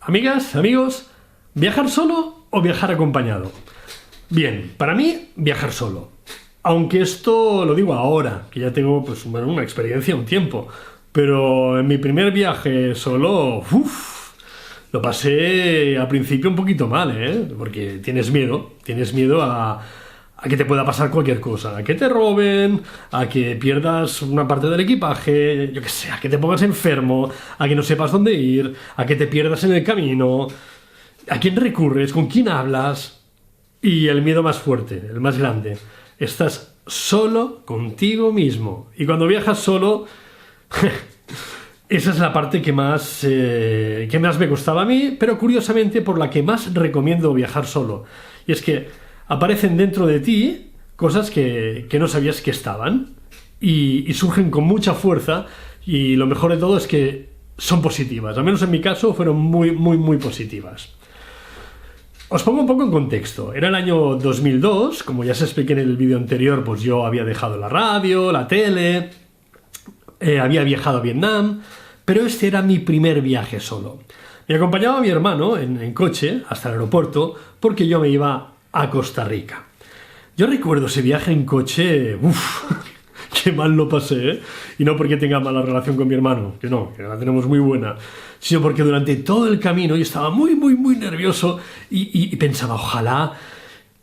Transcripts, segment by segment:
Amigas, amigos, ¿viajar solo o viajar acompañado? Bien, para mí, viajar solo. Aunque esto lo digo ahora, que ya tengo una experiencia, un tiempo. Pero en mi primer viaje solo, lo pasé al principio un poquito mal, porque tienes miedo a que te pueda pasar cualquier cosa, a que te roben, a que pierdas una parte del equipaje, yo qué sé, a que te pongas enfermo, a que no sepas dónde ir, a que te pierdas en el camino, a quién recurres, con quién hablas. Y el miedo más fuerte, el más grande, estás solo contigo mismo. Y cuando viajas solo, esa es la parte que más me costaba a mí, pero curiosamente por la que más recomiendo viajar solo. Y es que aparecen dentro de ti cosas que no sabías que estaban y surgen con mucha fuerza, y lo mejor de todo es que son positivas. Al menos en mi caso fueron muy positivas. Os pongo un poco en contexto. Era el año 2002, como ya os expliqué en el vídeo anterior, pues yo había dejado la radio, la tele, había viajado a Vietnam, pero este era mi primer viaje solo. Me acompañaba mi hermano en coche hasta el aeropuerto porque yo me iba a Costa Rica. Yo recuerdo ese viaje en coche, qué mal lo pasé, ¿eh? Y no porque tenga mala relación con mi hermano, que no, que la tenemos muy buena, sino porque durante todo el camino yo estaba muy nervioso y pensaba, ojalá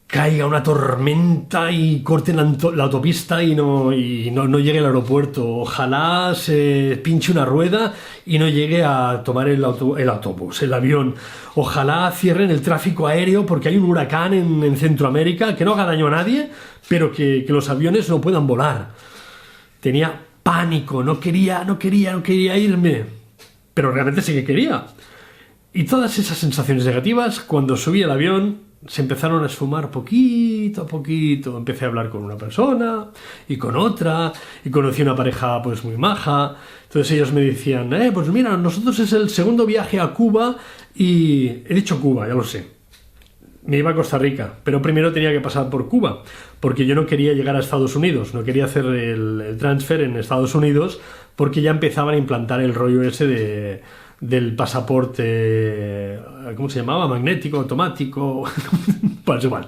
caiga una tormenta y corten la autopista y no llegue al aeropuerto. Ojalá se pinche una rueda y no llegue a tomar el autobús, el avión. Ojalá cierren el tráfico aéreo porque hay un huracán en Centroamérica, que no haga daño a nadie, pero que los aviones no puedan volar. Tenía pánico, no quería irme, pero realmente sí que quería. Y todas esas sensaciones negativas, cuando subí al avión, se empezaron a esfumar poquito a poquito. Empecé a hablar con una persona y con otra, y conocí una pareja muy maja. Entonces ellos me decían, pues mira, nosotros es el segundo viaje a Cuba, y he dicho Cuba, ya lo sé. Me iba a Costa Rica, pero primero tenía que pasar por Cuba, porque yo no quería llegar a Estados Unidos, no quería hacer el transfer en Estados Unidos, porque ya empezaban a implantar el rollo ese del pasaporte, ¿cómo se llamaba? Magnético, automático, pues igual.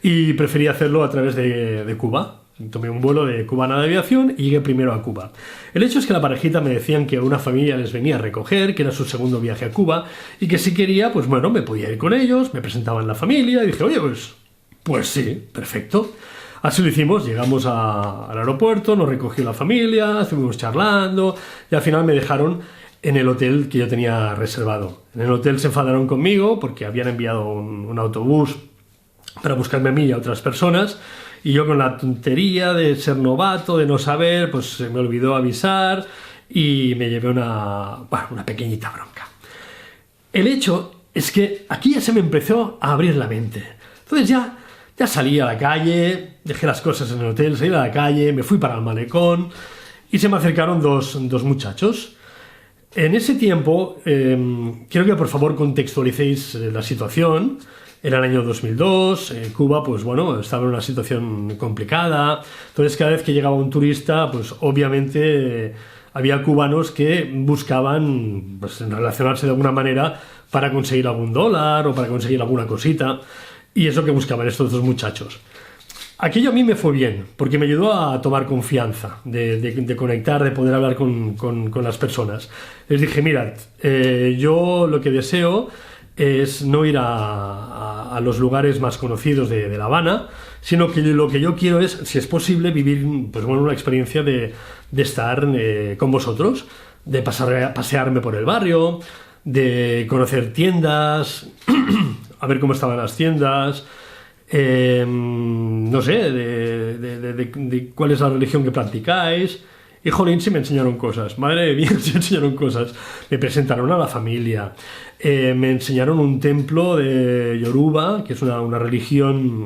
Y preferí hacerlo a través de Cuba. Tomé un vuelo de Cubana de Aviación y llegué primero a Cuba. El hecho es que la parejita me decían que una familia les venía a recoger, que era su segundo viaje a Cuba, y que si quería, me podía ir con ellos, me presentaban la familia, y dije, oye, pues sí, perfecto. Así lo hicimos, llegamos al aeropuerto, nos recogió la familia, estuvimos charlando, y al final me dejaron en el hotel que yo tenía reservado. En el hotel se enfadaron conmigo porque habían enviado un autobús para buscarme a mí y a otras personas, y yo con la tontería de ser novato, de no saber, se me olvidó avisar y me llevé una pequeñita bronca. El hecho es que aquí ya se me empezó a abrir la mente. Entonces ya salí a la calle, dejé las cosas en el hotel, salí a la calle, me fui para el malecón y se me acercaron dos muchachos. En ese tiempo, quiero que por favor contextualicéis la situación. Era el año 2002, Cuba estaba en una situación complicada. Entonces cada vez que llegaba un turista, obviamente había cubanos que buscaban relacionarse de alguna manera para conseguir algún dólar o para conseguir alguna cosita, y es lo que buscaban estos dos muchachos. Aquello a mí me fue bien, porque me ayudó a tomar confianza, de conectar, de poder hablar con las personas. Les dije, mirad, yo lo que deseo es no ir a los lugares más conocidos de La Habana, sino que lo que yo quiero es, si es posible, vivir una experiencia de estar con vosotros, de pasearme por el barrio, de conocer tiendas, a ver cómo estaban las tiendas, no sé, de cuál es la religión que practicáis. Y jolín, sí me enseñaron cosas, madre mía, sí me enseñaron cosas. Me presentaron a la familia, me enseñaron un templo de Yoruba, que es una religión,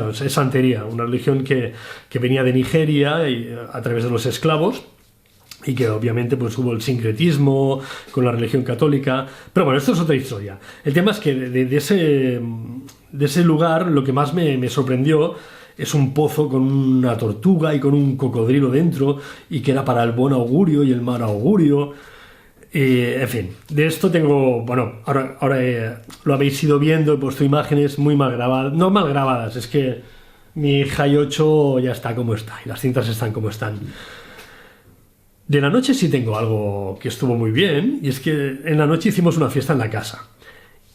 es santería, una religión que venía de Nigeria a través de los esclavos, y que obviamente hubo el sincretismo con la religión católica, pero esto es otra historia. El tema es que de ese lugar lo que más me sorprendió es un pozo con una tortuga y con un cocodrilo dentro, y que era para el buen augurio y el mal augurio. Y, en fin, de esto tengo, bueno, ahora lo habéis ido viendo, he puesto imágenes muy mal grabadas, no mal grabadas, es que mi Hi 8 ya está como está y las cintas están como están. De la noche sí tengo algo que estuvo muy bien, y es que en la noche hicimos una fiesta en la casa.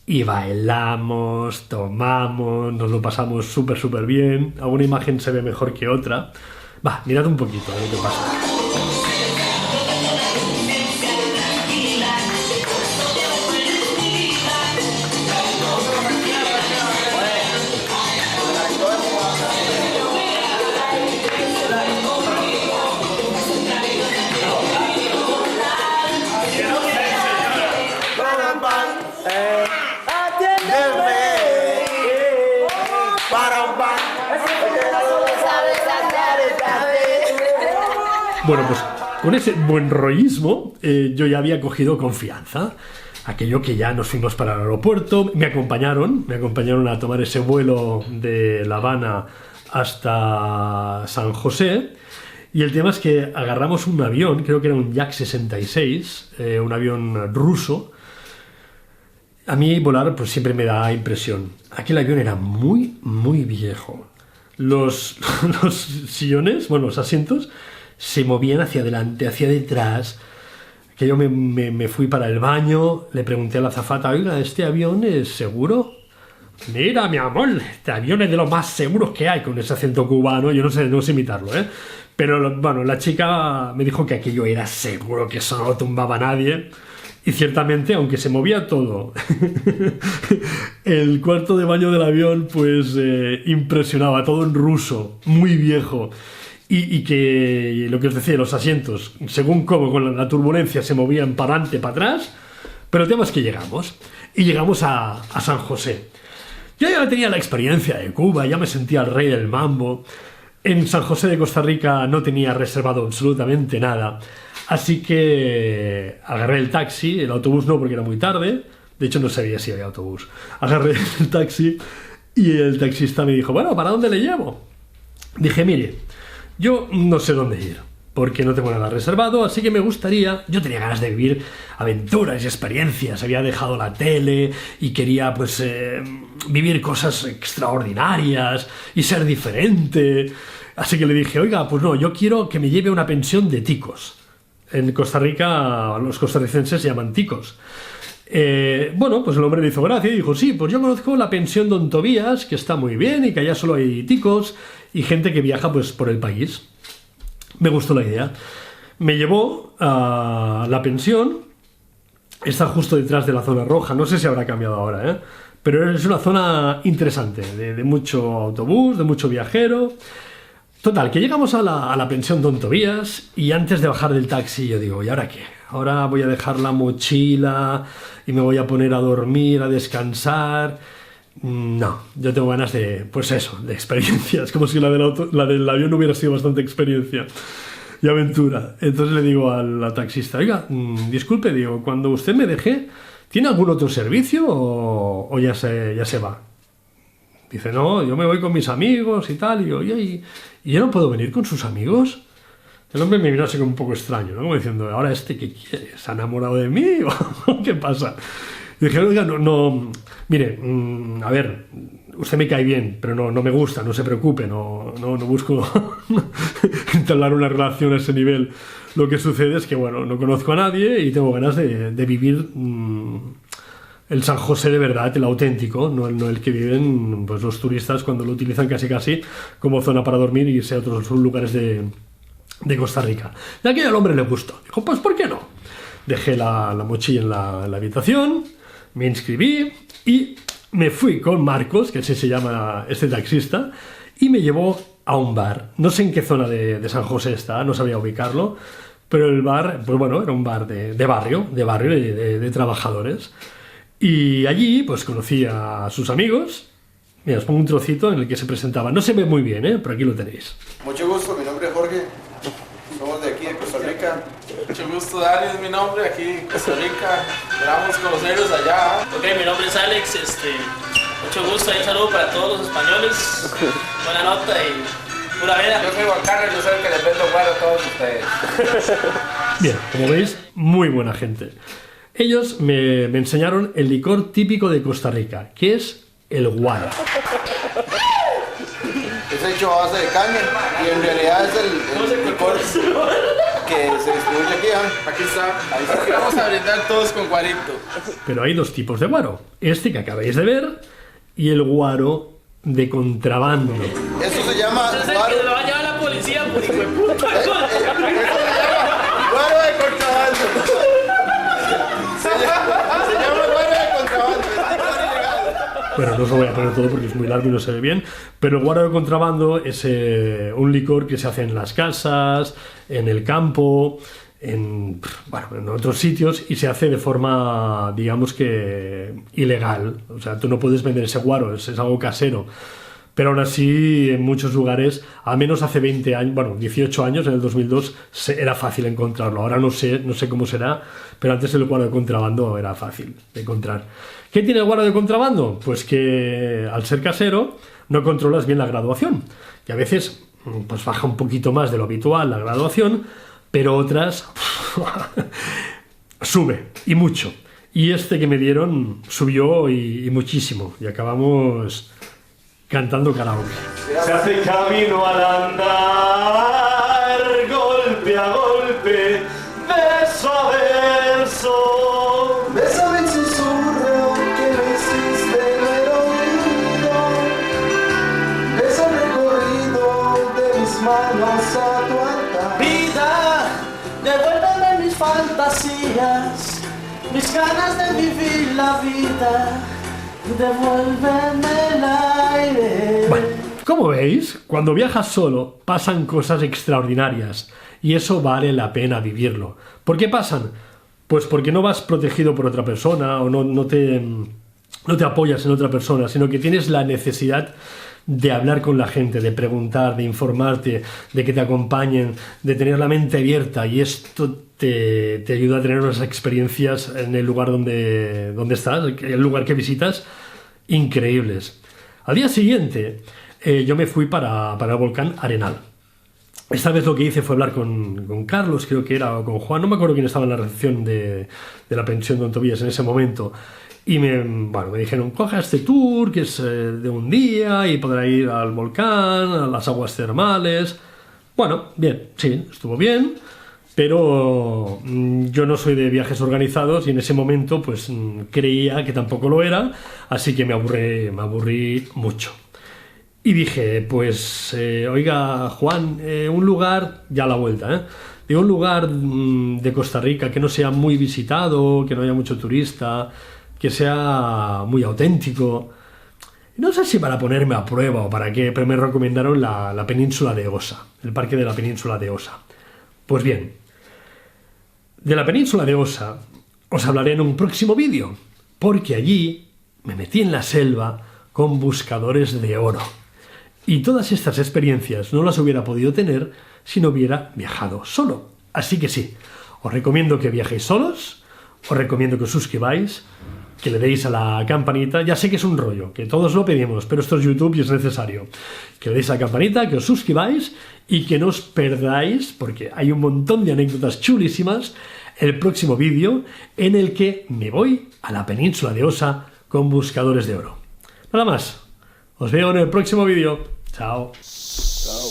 Y bailamos, tomamos, nos lo pasamos súper bien. Alguna imagen se ve mejor que otra. Va, mirad un poquito a ver qué pasa. Bueno, pues con ese buen rollismo yo ya había cogido confianza. Aquello que ya nos fuimos para el aeropuerto, me acompañaron a tomar ese vuelo de La Habana hasta San José. Y el tema es que agarramos un avión, creo que era un Yak 66, un avión ruso. A mí volar pues siempre me da impresión. Aquel avión era muy viejo. Los sillones, bueno, los asientos, se movían hacia adelante, hacia detrás. Que yo me fui para el baño, le pregunté a la azafata, oiga, ¿este avión es seguro? Mira, mi amor, este avión es de los más seguros que hay, con ese acento cubano, yo no sé imitarlo, Pero, bueno, la chica me dijo que aquello era seguro, que eso no lo tumbaba nadie. Y ciertamente, aunque se movía todo, el cuarto de baño del avión, pues impresionaba, todo en ruso, muy viejo. Y que, lo que os decía, los asientos, según cómo con la turbulencia se movían para adelante, para atrás. Pero el tema es que llegamos. Y llegamos a San José. Yo ya tenía la experiencia de Cuba, ya me sentía el rey del mambo. En San José de Costa Rica no tenía reservado absolutamente nada. Así que agarré el taxi, el autobús no, porque era muy tarde. De hecho, no sabía si había autobús. Agarré el taxi y el taxista me dijo, bueno, ¿para dónde le llevo? Dije, mire, yo no sé dónde ir, porque no tengo nada reservado, así que me gustaría... Yo tenía ganas de vivir aventuras y experiencias, había dejado la tele y quería, pues, vivir cosas extraordinarias y ser diferente. Así que le dije, oiga, pues no, yo quiero que me lleve a una pensión de ticos. En Costa Rica los costarricenses se llaman ticos. Bueno, pues el hombre le hizo gracia y dijo, sí, pues yo conozco la pensión Don Tobías, que está muy bien y que allá solo hay ticos y gente que viaja pues por el país. Me gustó la idea. Me llevó a la pensión, está justo detrás de la zona roja, no sé si habrá cambiado ahora, pero es una zona interesante, de mucho autobús, de mucho viajero. Total, que llegamos a la pensión Don Tobías y antes de bajar del taxi yo digo, ¿y ahora qué? Ahora voy a dejar la mochila y me voy a poner a dormir, a descansar. No, yo tengo ganas de, pues eso, de experiencias, como si la del avión hubiera sido bastante experiencia y aventura. Entonces le digo al taxista, oiga, disculpe, digo, cuando usted me deje, ¿tiene algún otro servicio o ya se va? Dice, no, yo me voy con mis amigos y tal. Y digo, oye, ¿y yo no puedo venir con sus amigos? El hombre me miró así como un poco extraño, ¿no? Como diciendo, ¿ahora este qué quiere? ¿Se ha enamorado de mí? ¿O qué pasa? Y dije, oiga, no, mire, a ver, usted me cae bien, pero no me gusta, no se preocupe, no busco entablar una relación a ese nivel. Lo que sucede es que, bueno, no conozco a nadie y tengo ganas de vivir el San José de verdad, el auténtico, no el que viven pues, los turistas cuando lo utilizan casi como zona para dormir y irse a otros lugares de Costa Rica. Y aquí al hombre le gustó. Dijo, pues ¿por qué no? Dejé la mochila en la habitación, me inscribí y me fui con Marcos, que así se llama este taxista, y me llevó a un bar. No sé en qué zona de San José está, no sabía ubicarlo, pero el bar, pues bueno, era un bar de barrio, de trabajadores. Y allí, pues conocí a sus amigos. Mira, os pongo un trocito en el que se presentaban. No se ve muy bien, pero aquí lo tenéis. Mucho gusto, mi nombre es Jorge. Somos de aquí, de Costa Rica. Mucho gusto, Dani es mi nombre, aquí en Costa Rica. Esperamos conocerlos allá. Ok, mi nombre es Alex. Mucho gusto y un saludo para todos los españoles. Buena nota y pura vida. Yo soy Juan Carlos, yo soy el que les vendo guaro a todos ustedes. Bien, como veis, muy buena gente. Ellos me enseñaron el licor típico de Costa Rica, que es el guaro. Es hecho a base de caña y en realidad es el licor que se distribuye aquí. Aquí está. Aquí vamos a brindar todos con guarito. Pero hay dos tipos de guaro. Este que acabáis de ver y el guaro de contrabando. Eso se llama Ese es el guaro. que lo va a llevar la policía, pues, hijo de puta. Guaro de contrabando. Se llama guaro de contrabando. Es licor ilegal. Bueno, no os lo voy a poner todo porque es muy largo y no se ve bien, pero el guaro de contrabando es un licor que se hace en las casas, en el campo, en otros sitios, y se hace de forma, digamos que, ilegal. O sea, tú no puedes vender ese guaro, es algo casero. Pero aún así, en muchos lugares, al menos hace 20 años, bueno, 18 años, en el 2002, era fácil encontrarlo. Ahora no sé cómo será, pero antes el guaro de contrabando era fácil de encontrar. ¿Qué tiene el guaro de contrabando? Pues que al ser casero no controlas bien la graduación. Y a veces pues baja un poquito más de lo habitual la graduación, pero otras sube, y mucho. Y este que me dieron subió y muchísimo. Y acabamos cantando karaoke. Se hace camino al andar, golpe a golpe, beso a verso. Bésame el susurro que me hiciste en el oído. Besa el recorrido de mis manos a tu altar. Vida, devuélveme mis fantasías, mis ganas de vivir la vida. Devuélveme el aire. Bueno, como veis, cuando viajas solo pasan cosas extraordinarias y eso vale la pena vivirlo. ¿Por qué pasan? Pues porque no vas protegido por otra persona o no te apoyas en otra persona, sino que tienes la necesidad de hablar con la gente, de preguntar, de informarte, de que te acompañen, de tener la mente abierta, y esto te ayuda a tener unas experiencias en el lugar donde estás, el lugar que visitas, increíbles. Al día siguiente yo me fui para el volcán Arenal. Esta vez lo que hice fue hablar con Carlos, creo que era, o con Juan, no me acuerdo quién estaba en la recepción de la pensión Don Tobías en ese momento. Y me dijeron, coja este tour, que es de un día, y podrá ir al volcán, a las aguas termales. Bueno, bien, sí, estuvo bien, pero yo no soy de viajes organizados y en ese momento pues creía que tampoco lo era, así que me aburrí mucho. Y dije, pues, oiga, Juan, un lugar, ya a la vuelta, digo, un lugar de Costa Rica que no sea muy visitado, que no haya mucho turista, que sea muy auténtico. No sé si para ponerme a prueba o para qué, pero me recomendaron la península de Osa, el parque de la península de Osa. Pues bien, de la península de Osa os hablaré en un próximo vídeo, porque allí me metí en la selva con buscadores de oro. Y todas estas experiencias no las hubiera podido tener si no hubiera viajado solo. Así que sí, os recomiendo que viajéis solos, os recomiendo que os suscribáis, que le deis a la campanita. Ya sé que es un rollo, que todos lo pedimos, pero esto es YouTube y es necesario. Que le deis a la campanita, que os suscribáis y que no os perdáis, porque hay un montón de anécdotas chulísimas, el próximo vídeo en el que me voy a la península de Osa con buscadores de oro. Nada más, os veo en el próximo vídeo. Chao. Chao.